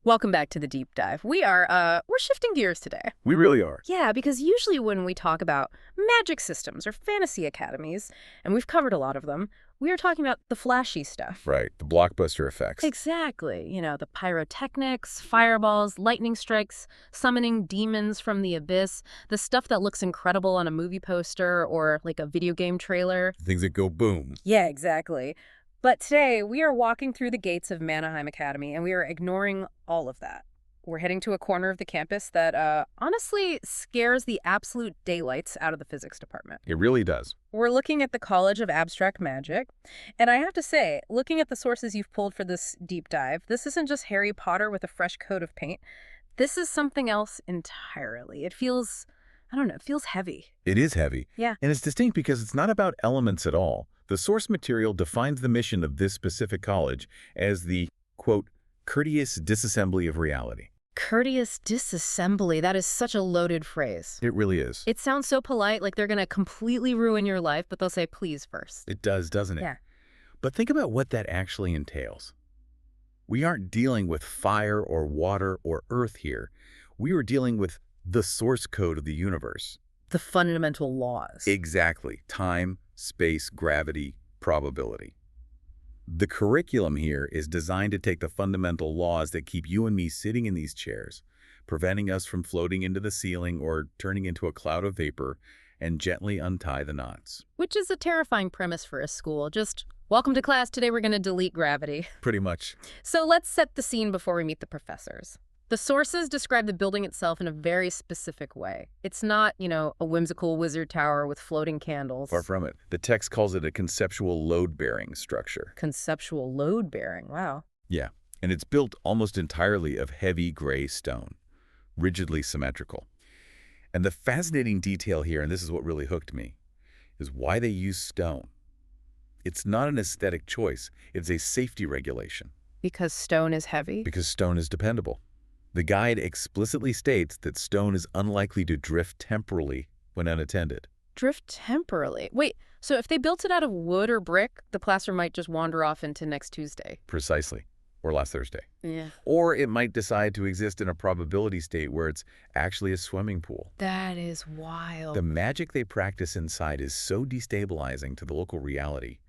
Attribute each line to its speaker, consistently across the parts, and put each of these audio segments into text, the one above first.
Speaker 1: Welcome back to the deep dive. We're shifting gears today.
Speaker 2: We really are.
Speaker 1: Yeah, because usually when we talk about magic systems or fantasy academies, and we've covered a lot of them, we are talking about the flashy stuff.
Speaker 2: Right, the blockbuster effects.
Speaker 1: Exactly. The pyrotechnics, fireballs, lightning strikes, summoning demons from the abyss, the stuff that looks incredible on a movie poster or like a video game trailer.
Speaker 2: Things that go boom.
Speaker 1: Yeah, exactly. But today, we are walking through the gates of Manaheim Academy, and we are ignoring all of that. We're heading to a corner of the campus that, honestly, scares the absolute daylights out of the physics department.
Speaker 2: It really does.
Speaker 1: We're looking at the College of Abstract Magic, and I have to say, looking at the sources you've pulled for this deep dive, this isn't just Harry Potter with a fresh coat of paint. This is something else entirely. It feels, I don't know, it feels heavy.
Speaker 2: It is heavy.
Speaker 1: Yeah.
Speaker 2: And it's distinct because it's not about elements at all. The source material defines the mission of this specific college as the, quote, courteous disassembly of reality.
Speaker 1: Courteous disassembly. That is such a loaded phrase.
Speaker 2: It really is.
Speaker 1: It sounds so polite, like they're going to completely ruin your life, but they'll say please first.
Speaker 2: It does, doesn't it?
Speaker 1: Yeah.
Speaker 2: But think about what that actually entails. We aren't dealing with fire or water or earth here. We are dealing with the source code of the universe.
Speaker 1: The fundamental laws.
Speaker 2: Exactly. Time, space, gravity, probability. The curriculum here is designed to take the fundamental laws that keep you and me sitting in these chairs, preventing us from floating into the ceiling or turning into a cloud of vapor, and gently untie the knots.
Speaker 1: Which is a terrifying premise for a school. Just, welcome to class. Today we're going to delete gravity.
Speaker 2: Pretty much.
Speaker 1: So let's set the scene before we meet the professors. The sources describe the building itself in a very specific way. It's not, a whimsical wizard tower with floating candles.
Speaker 2: Far from it. The text calls it a conceptual load-bearing structure.
Speaker 1: Conceptual load-bearing, wow.
Speaker 2: Yeah, and it's built almost entirely of heavy gray stone, rigidly symmetrical. And the fascinating detail here, and this is what really hooked me, is why they use stone. It's not an aesthetic choice. It's a safety regulation.
Speaker 1: Because stone is heavy?
Speaker 2: Because stone is dependable. The guide explicitly states that stone is unlikely to drift temporally when unattended.
Speaker 1: Drift temporally? Wait, so if they built it out of wood or brick, the classroom might just wander off into next Tuesday?
Speaker 2: Precisely. Or last Thursday.
Speaker 1: Yeah.
Speaker 2: Or it might decide to exist in a probability state where it's actually a swimming pool.
Speaker 1: That is wild.
Speaker 2: The magic they practice inside is so destabilizing to the local reality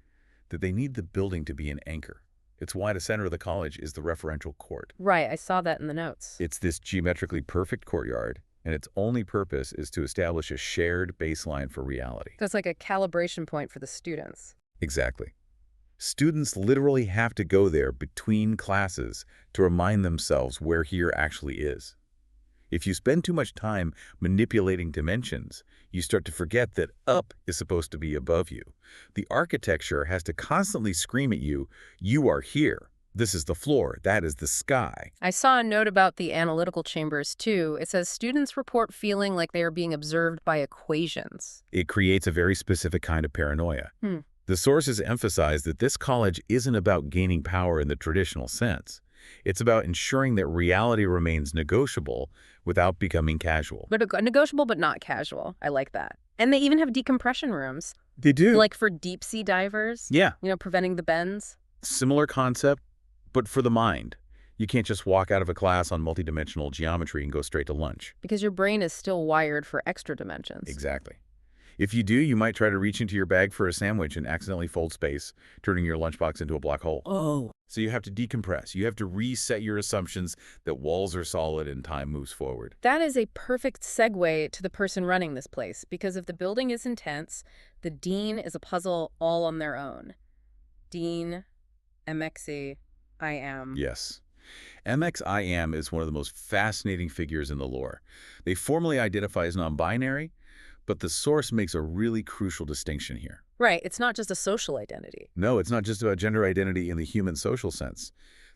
Speaker 2: that they need the building to be an anchor. It's why the center of the college is the referential court.
Speaker 1: Right, I saw that in the notes.
Speaker 2: It's this geometrically perfect courtyard, and its only purpose is to establish a shared baseline for reality.
Speaker 1: That's like a calibration point for the students.
Speaker 2: Exactly. Students literally have to go there between classes to remind themselves where here actually is. If you spend too much time manipulating dimensions, you start to forget that up is supposed to be above you. The architecture has to constantly scream at you, you are here. This is the floor. That is the sky.
Speaker 1: I saw a note about the analytical chambers, too. It says students report feeling like they are being observed by equations.
Speaker 2: It creates a very specific kind of paranoia. The sources emphasize that this college isn't about gaining power in the traditional sense. It's about ensuring that reality remains negotiable without becoming casual.
Speaker 1: But negotiable but not casual. I like that. And they even have decompression rooms.
Speaker 2: They do.
Speaker 1: Like for deep sea divers.
Speaker 2: Yeah.
Speaker 1: Preventing the bends.
Speaker 2: Similar concept, but for the mind. You can't just walk out of a class on multidimensional geometry and go straight to lunch.
Speaker 1: Because your brain is still wired for extra dimensions.
Speaker 2: Exactly. If you do, you might try to reach into your bag for a sandwich and accidentally fold space, turning your lunchbox into a black hole.
Speaker 1: Oh.
Speaker 2: So you have to decompress. You have to reset your assumptions that walls are solid and time moves forward.
Speaker 1: That is a perfect segue to the person running this place, because if the building is intense, the dean is a puzzle all on their own. Dean, MXE, IM.
Speaker 2: Yes. MXIM is one of the most fascinating figures in the lore. They formally identify as non-binary, but the source makes a really crucial distinction here.
Speaker 1: Right, it's not just a social identity.
Speaker 2: No, it's not just about gender identity in the human social sense.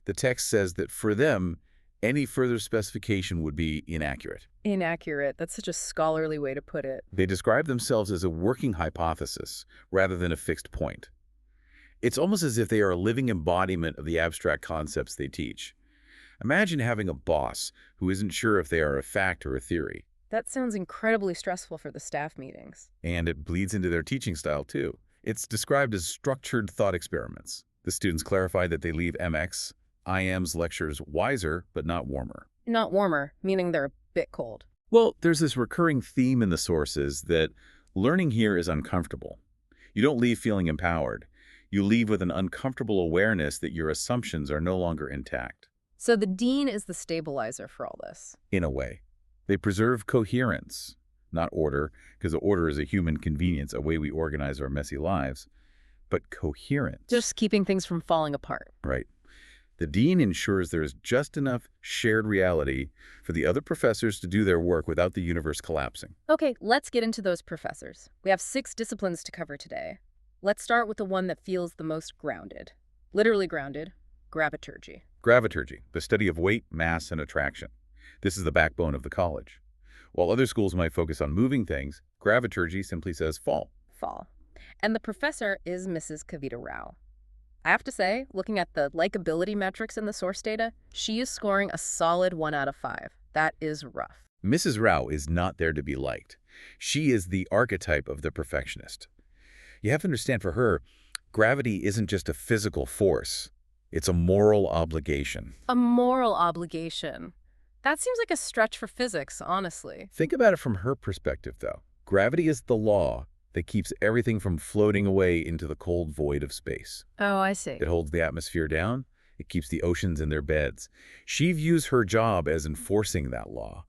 Speaker 2: The text says that for them, any further specification would be inaccurate.
Speaker 1: Inaccurate. That's such a scholarly way to put it.
Speaker 2: They describe themselves as a working hypothesis rather than a fixed point. It's almost as if they are a living embodiment of the abstract concepts they teach. Imagine having a boss who isn't sure if they are a fact or a theory.
Speaker 1: That sounds incredibly stressful for the staff meetings.
Speaker 2: And it bleeds into their teaching style, too. It's described as structured thought experiments. The students clarify that they leave MX IM's lectures wiser, but not warmer.
Speaker 1: Not warmer, meaning they're a bit cold.
Speaker 2: Well, there's this recurring theme in the sources that learning here is uncomfortable. You don't leave feeling empowered. You leave with an uncomfortable awareness that your assumptions are no longer intact.
Speaker 1: So the dean is the stabilizer for all this.
Speaker 2: In a way, they preserve coherence, not order, because order is a human convenience, a way we organize our messy lives, but coherence.
Speaker 1: Just keeping things from falling apart.
Speaker 2: Right. The dean ensures there is just enough shared reality for the other professors to do their work without the universe collapsing.
Speaker 1: Okay, let's get into those professors. We have 6 disciplines to cover today. Let's start with the one that feels the most grounded. Literally grounded, graviturgy.
Speaker 2: Graviturgy, the study of weight, mass, and attraction. This is the backbone of the college. While other schools might focus on moving things, graviturgy simply says fall.
Speaker 1: Fall. And the professor is Mrs. Kavita Rao. I have to say, looking at the likability metrics in the source data, she is scoring a solid 1 out of 5. That is rough.
Speaker 2: Mrs. Rao is not there to be liked. She is the archetype of the perfectionist. You have to understand, for her, gravity isn't just a physical force. It's a moral obligation.
Speaker 1: A moral obligation. That seems like a stretch for physics, honestly.
Speaker 2: Think about it from her perspective, though. Gravity is the law that keeps everything from floating away into the cold void of space.
Speaker 1: Oh, I see.
Speaker 2: It holds the atmosphere down. It keeps the oceans in their beds. She views her job as enforcing that law.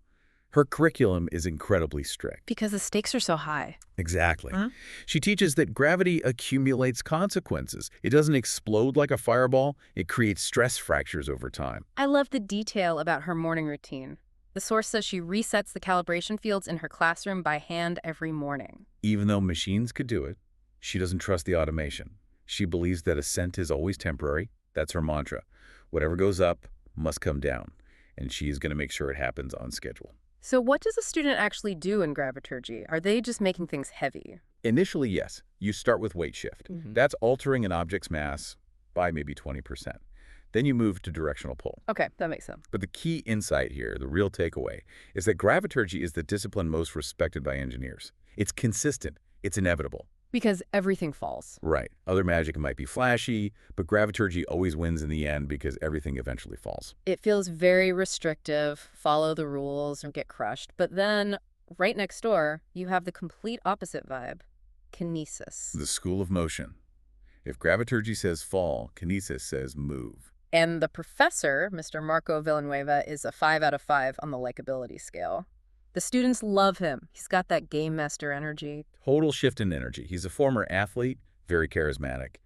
Speaker 2: Her curriculum is incredibly strict.
Speaker 1: Because the stakes are so high.
Speaker 2: Exactly.
Speaker 1: Huh?
Speaker 2: She teaches that gravity accumulates consequences. It doesn't explode like a fireball. It creates stress fractures over time.
Speaker 1: I love the detail about her morning routine. The source says she resets the calibration fields in her classroom by hand every morning.
Speaker 2: Even though machines could do it, she doesn't trust the automation. She believes that ascent is always temporary. That's her mantra. Whatever goes up must come down, and she is going to make sure it happens on schedule.
Speaker 1: So what does a student actually do in graviturgy? Are they just making things heavy?
Speaker 2: Initially, yes. You start with weight shift. That's altering an object's mass by maybe 20%. Then you move to directional pull.
Speaker 1: Okay, that makes sense.
Speaker 2: But the key insight here, the real takeaway, is that graviturgy is the discipline most respected by engineers. It's consistent. It's inevitable.
Speaker 1: Because everything falls.
Speaker 2: Right. Other magic might be flashy, but graviturgy always wins in the end because everything eventually falls.
Speaker 1: It feels very restrictive, follow the rules or get crushed. But then, right next door, you have the complete opposite vibe, kinesis.
Speaker 2: The school of motion. If graviturgy says fall, kinesis says move.
Speaker 1: And the professor, Mr. Marco Villanueva, is a 5 out of 5 on the likability scale. The students love him. He's got that game master energy.
Speaker 2: Total shift in energy. He's a former athlete, very charismatic.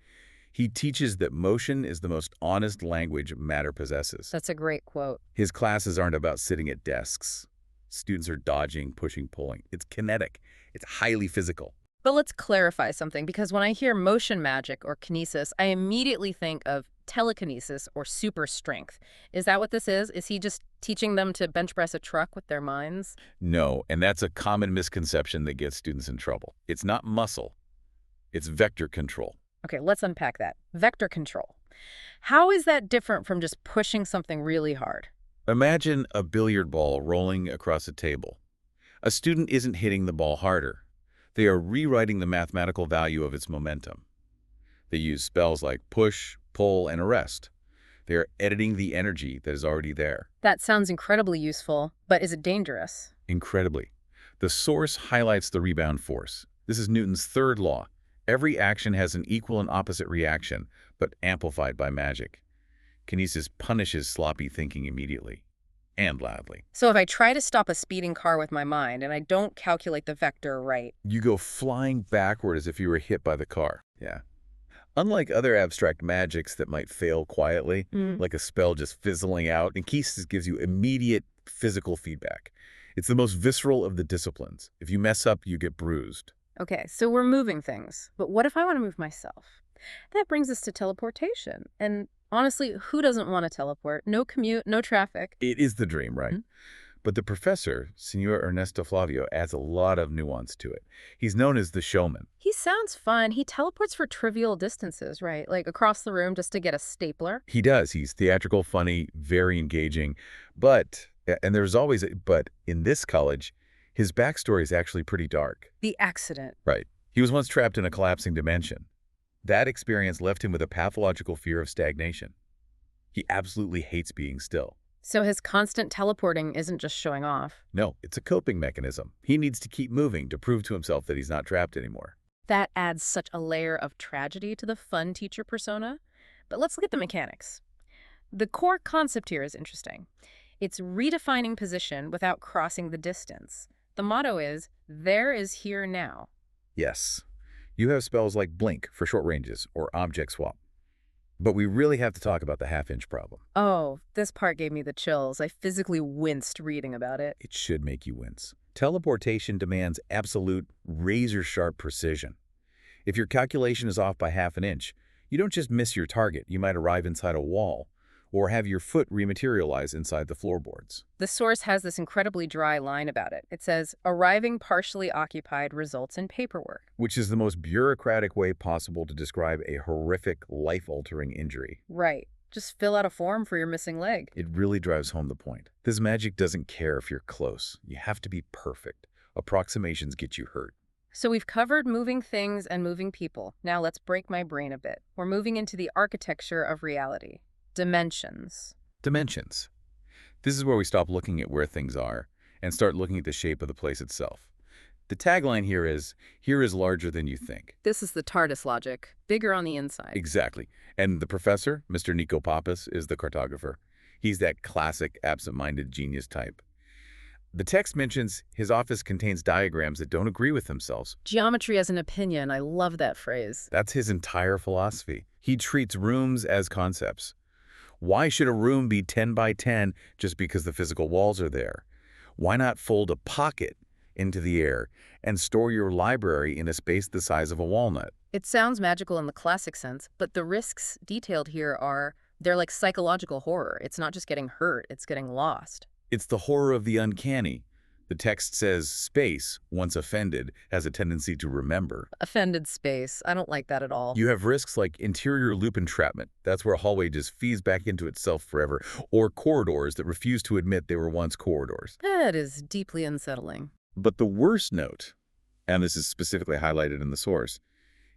Speaker 2: He teaches that motion is the most honest language matter possesses.
Speaker 1: That's a great quote.
Speaker 2: His classes aren't about sitting at desks. Students are dodging, pushing, pulling. It's kinetic. It's highly physical.
Speaker 1: But let's clarify something, because when I hear motion magic or kinesis, I immediately think of telekinesis or super strength. Is that what this is? Is he just teaching them to bench press a truck with their minds?
Speaker 2: No, and that's a common misconception that gets students in trouble. It's not muscle. It's vector control.
Speaker 1: Okay, let's unpack that. Vector control. How is that different from just pushing something really hard?
Speaker 2: Imagine a billiard ball rolling across a table. A student isn't hitting the ball harder. They are rewriting the mathematical value of its momentum. They use spells like push, pull, and arrest. They are editing the energy that is already there.
Speaker 1: That sounds incredibly useful, but is it dangerous?
Speaker 2: Incredibly. The source highlights the rebound force. This is Newton's third law. Every action has an equal and opposite reaction, but amplified by magic. Kinesis punishes sloppy thinking immediately and loudly.
Speaker 1: So if I try to stop a speeding car with my mind and I don't calculate the vector right,
Speaker 2: You go flying backward as if you were hit by the car. Yeah. Unlike other abstract magics that might fail quietly, like a spell just fizzling out, kinesis gives you immediate physical feedback. It's the most visceral of the disciplines. If you mess up, you get bruised.
Speaker 1: Okay, so we're moving things. But what if I want to move myself? That brings us to teleportation. And honestly, who doesn't want to teleport? No commute, no traffic.
Speaker 2: It is the dream, right? But the professor, Senor Ernesto Flavio, adds a lot of nuance to it. He's known as the showman.
Speaker 1: He sounds fun. He teleports for trivial distances, right? Like across the room just to get a stapler.
Speaker 2: He does. He's theatrical, funny, very engaging. But, and there's always a but, in this college, his backstory is actually pretty dark.
Speaker 1: The accident.
Speaker 2: Right. He was once trapped in a collapsing dimension. That experience left him with a pathological fear of stagnation. He absolutely hates being still.
Speaker 1: So his constant teleporting isn't just showing off.
Speaker 2: No, it's a coping mechanism. He needs to keep moving to prove to himself that he's not trapped anymore.
Speaker 1: That adds such a layer of tragedy to the fun teacher persona. But let's look at the mechanics. The core concept here is interesting. It's redefining position without crossing the distance. The motto is, there is here now.
Speaker 2: Yes, you have spells like blink for short ranges or object swap. But we really have to talk about the half-inch problem.
Speaker 1: Oh, this part gave me the chills. I physically winced reading about it.
Speaker 2: It should make you wince. Teleportation demands absolute razor-sharp precision. If your calculation is off by half an inch, you don't just miss your target, you might arrive inside a wall or have your foot rematerialize inside the floorboards.
Speaker 1: The source has this incredibly dry line about it. It says, arriving partially occupied results in paperwork.
Speaker 2: Which is the most bureaucratic way possible to describe a horrific, life-altering injury.
Speaker 1: Right. Just fill out a form for your missing leg.
Speaker 2: It really drives home the point. This magic doesn't care if you're close. You have to be perfect. Approximations get you hurt.
Speaker 1: So we've covered moving things and moving people. Now let's break my brain a bit. We're moving into the architecture of reality. Dimensions.
Speaker 2: Dimensions. This is where we stop looking at where things are and start looking at the shape of the place itself. The tagline here is larger than you think.
Speaker 1: This is the TARDIS logic. Bigger on the inside.
Speaker 2: Exactly. And the professor, Mr. Nico Pappas, is the cartographer. He's that classic absent-minded genius type. The text mentions his office contains diagrams that don't agree with themselves.
Speaker 1: Geometry as an opinion. I love that phrase.
Speaker 2: That's his entire philosophy. He treats rooms as concepts. Why should a room be 10 by 10 just because the physical walls are there? Why not fold a pocket into the air and store your library in a space the size of a walnut?
Speaker 1: It sounds magical in the classic sense, but the risks detailed here they're like psychological horror. It's not just getting hurt, it's getting lost.
Speaker 2: It's the horror of the uncanny. The text says space, once offended, has a tendency to remember.
Speaker 1: Offended space. I don't like that at all.
Speaker 2: You have risks like interior loop entrapment. That's where a hallway just feeds back into itself forever. Or corridors that refuse to admit they were once corridors.
Speaker 1: That is deeply unsettling.
Speaker 2: But the worst note, and this is specifically highlighted in the source,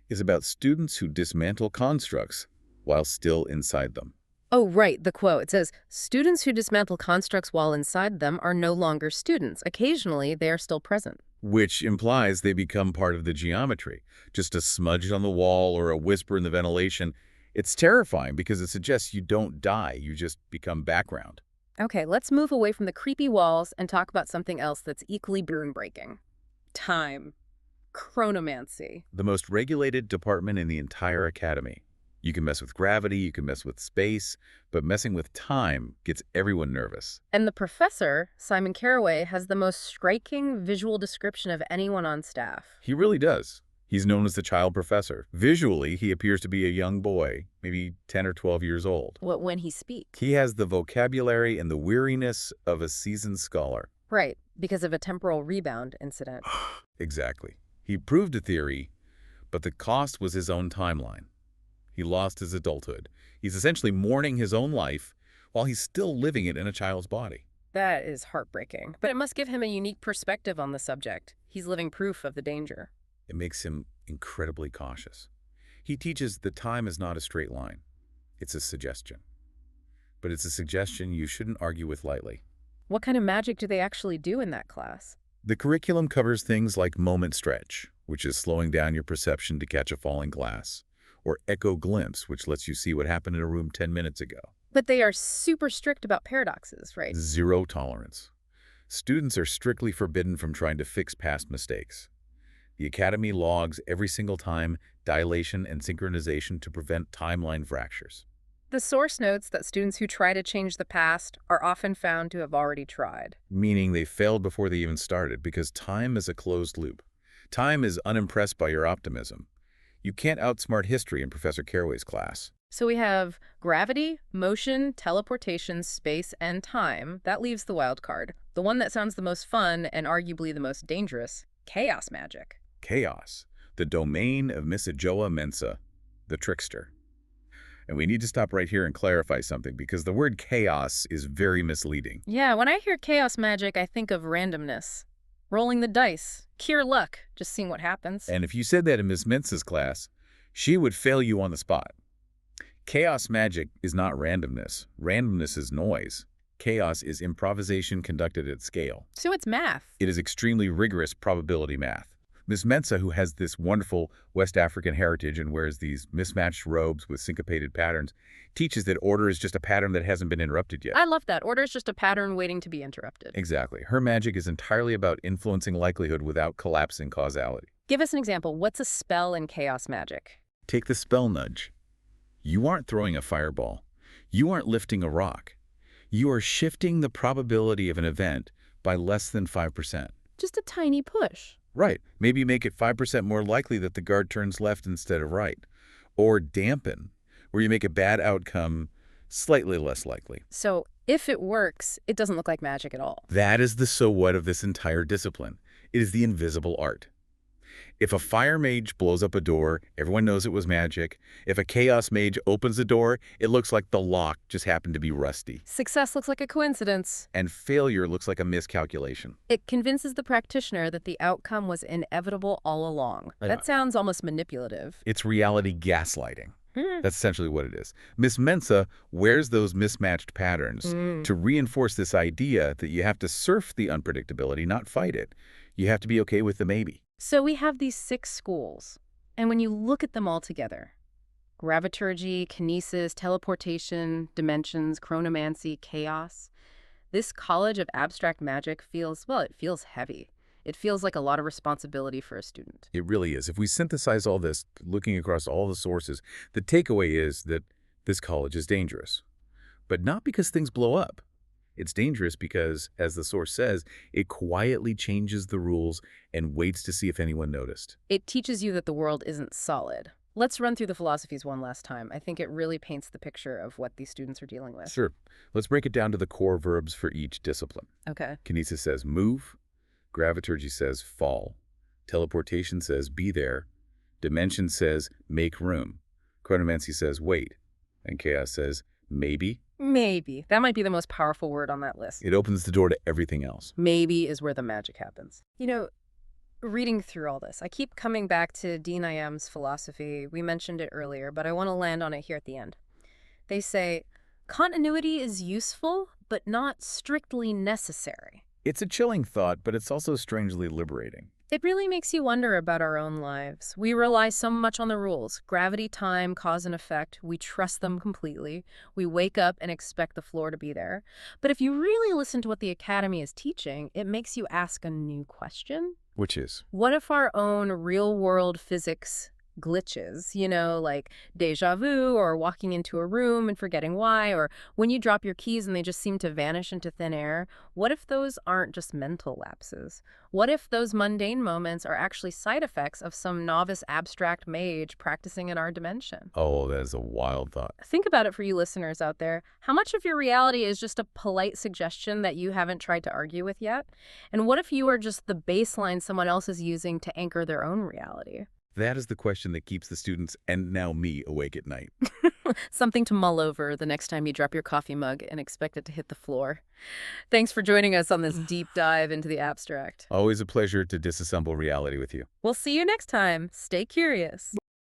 Speaker 2: is about students who dismantle constructs while still inside them.
Speaker 1: Oh, right, the quote. It says, students who dismantle constructs while inside them are no longer students. Occasionally, they are still present.
Speaker 2: Which implies they become part of the geometry. Just a smudge on the wall or a whisper in the ventilation. It's terrifying because it suggests you don't die, you just become background.
Speaker 1: Okay, let's move away from the creepy walls and talk about something else that's equally burn-breaking. Time. Chronomancy.
Speaker 2: The most regulated department in the entire academy. You can mess with gravity, you can mess with space, but messing with time gets everyone nervous.
Speaker 1: And the professor, Simon Caraway, has the most striking visual description of anyone on staff.
Speaker 2: He really does. He's known as the child professor. Visually, he appears to be a young boy, maybe 10 or 12 years old.
Speaker 1: When he speaks.
Speaker 2: He has the vocabulary and the weariness of a seasoned scholar.
Speaker 1: Right, because of a temporal rebound incident.
Speaker 2: Exactly. He proved a theory, but the cost was his own timeline. He lost his adulthood. He's essentially mourning his own life while he's still living it in a child's body.
Speaker 1: That is heartbreaking. But it must give him a unique perspective on the subject. He's living proof of the danger.
Speaker 2: It makes him incredibly cautious. He teaches that time is not a straight line. It's a suggestion. But it's a suggestion you shouldn't argue with lightly.
Speaker 1: What kind of magic do they actually do in that class?
Speaker 2: The curriculum covers things like moment stretch, which is slowing down your perception to catch a falling glass, or echo glimpse, which lets you see what happened in a room 10 minutes ago.
Speaker 1: But they are super strict about paradoxes, right?
Speaker 2: Zero tolerance. Students are strictly forbidden from trying to fix past mistakes. The academy logs every single time dilation and synchronization to prevent timeline fractures.
Speaker 1: The source notes that students who try to change the past are often found to have already tried.
Speaker 2: Meaning they failed before they even started, because time is a closed loop. Time is unimpressed by your optimism. You can't outsmart history in Professor Caraway's class.
Speaker 1: So we have gravity, motion, teleportation, space, and time. That leaves the wild card. The one that sounds the most fun and arguably the most dangerous, chaos magic.
Speaker 2: Chaos, the domain of Miss Ajoa Mensa, the trickster. And we need to stop right here and clarify something, because the word chaos is very misleading.
Speaker 1: Yeah, when I hear chaos magic, I think of randomness. Rolling the dice, pure luck, just seeing what happens.
Speaker 2: And if you said that in Miss Mensa's class, she would fail you on the spot. Chaos magic is not randomness. Randomness is noise. Chaos is improvisation conducted at scale.
Speaker 1: So it's math.
Speaker 2: It is extremely rigorous probability math. Miss Mensa, who has this wonderful West African heritage and wears these mismatched robes with syncopated patterns, teaches that order is just a pattern that hasn't been interrupted yet.
Speaker 1: I love that. Order is just a pattern waiting to be interrupted.
Speaker 2: Exactly. Her magic is entirely about influencing likelihood without collapsing causality.
Speaker 1: Give us an example. What's a spell in chaos magic?
Speaker 2: Take the spell nudge. You aren't throwing a fireball. You aren't lifting a rock. You are shifting the probability of an event by less than 5%.
Speaker 1: Just a tiny push.
Speaker 2: Right. Maybe make it 5% more likely that the guard turns left instead of right. Or dampen, where you make a bad outcome slightly less likely.
Speaker 1: So if it works, it doesn't look like magic at all.
Speaker 2: That is the so what of this entire discipline. It is the invisible art. If a fire mage blows up a door, everyone knows it was magic. If a chaos mage opens a door, it looks like the lock just happened to be rusty.
Speaker 1: Success looks like a coincidence.
Speaker 2: And failure looks like a miscalculation.
Speaker 1: It convinces the practitioner that the outcome was inevitable all along. That sounds almost manipulative.
Speaker 2: It's reality gaslighting. That's essentially what it is. Miss Mensa wears those mismatched patterns to reinforce this idea that you have to surf the unpredictability, not fight it. You have to be okay with the maybe.
Speaker 1: So we have these 6 schools, and when you look at them all together, graviturgy, kinesis, teleportation, dimensions, chronomancy, chaos, this college of abstract magic feels, well, it feels heavy. It feels like a lot of responsibility for a student.
Speaker 2: It really is. If we synthesize all this, looking across all the sources, the takeaway is that this college is dangerous. But not because things blow up. It's dangerous because, as the source says, it quietly changes the rules and waits to see if anyone noticed.
Speaker 1: It teaches you that the world isn't solid. Let's run through the philosophies one last time. I think it really paints the picture of what these students are dealing with.
Speaker 2: Sure. Let's break it down to the core verbs for each discipline.
Speaker 1: Okay.
Speaker 2: Kinesis says move. Graviturgy says fall. Teleportation says be there. Dimension says make room. Chronomancy says wait. And chaos says maybe.
Speaker 1: Maybe. That might be the most powerful word on that list.
Speaker 2: It opens the door to everything else.
Speaker 1: Maybe is where the magic happens. You know, reading through all this, I keep coming back to Dean IM's philosophy. We mentioned it earlier, but I want to land on it here at the end. They say, continuity is useful, but not strictly necessary.
Speaker 2: It's a chilling thought, but it's also strangely liberating.
Speaker 1: It really makes you wonder about our own lives. We rely so much on the rules. Gravity, time, cause and effect. We trust them completely. We wake up and expect the floor to be there. But if you really listen to what the Academy is teaching, it makes you ask a new question.
Speaker 2: Which is?
Speaker 1: What if our own real-world physics glitches, like deja vu or walking into a room and forgetting why, or when you drop your keys and they just seem to vanish into thin air? What if those aren't just mental lapses? What if those mundane moments are actually side effects of some novice abstract mage practicing in our dimension?
Speaker 2: Oh, that is a wild thought.
Speaker 1: Think about it for you listeners out there. How much of your reality is just a polite suggestion that you haven't tried to argue with yet? And what if you are just the baseline someone else is using to anchor their own reality?
Speaker 2: That is the question that keeps the students, and now me, awake at night.
Speaker 1: Something to mull over the next time you drop your coffee mug and expect it to hit the floor. Thanks for joining us on this deep dive into the abstract.
Speaker 2: Always a pleasure to disassemble reality with you.
Speaker 1: We'll see you next time. Stay curious.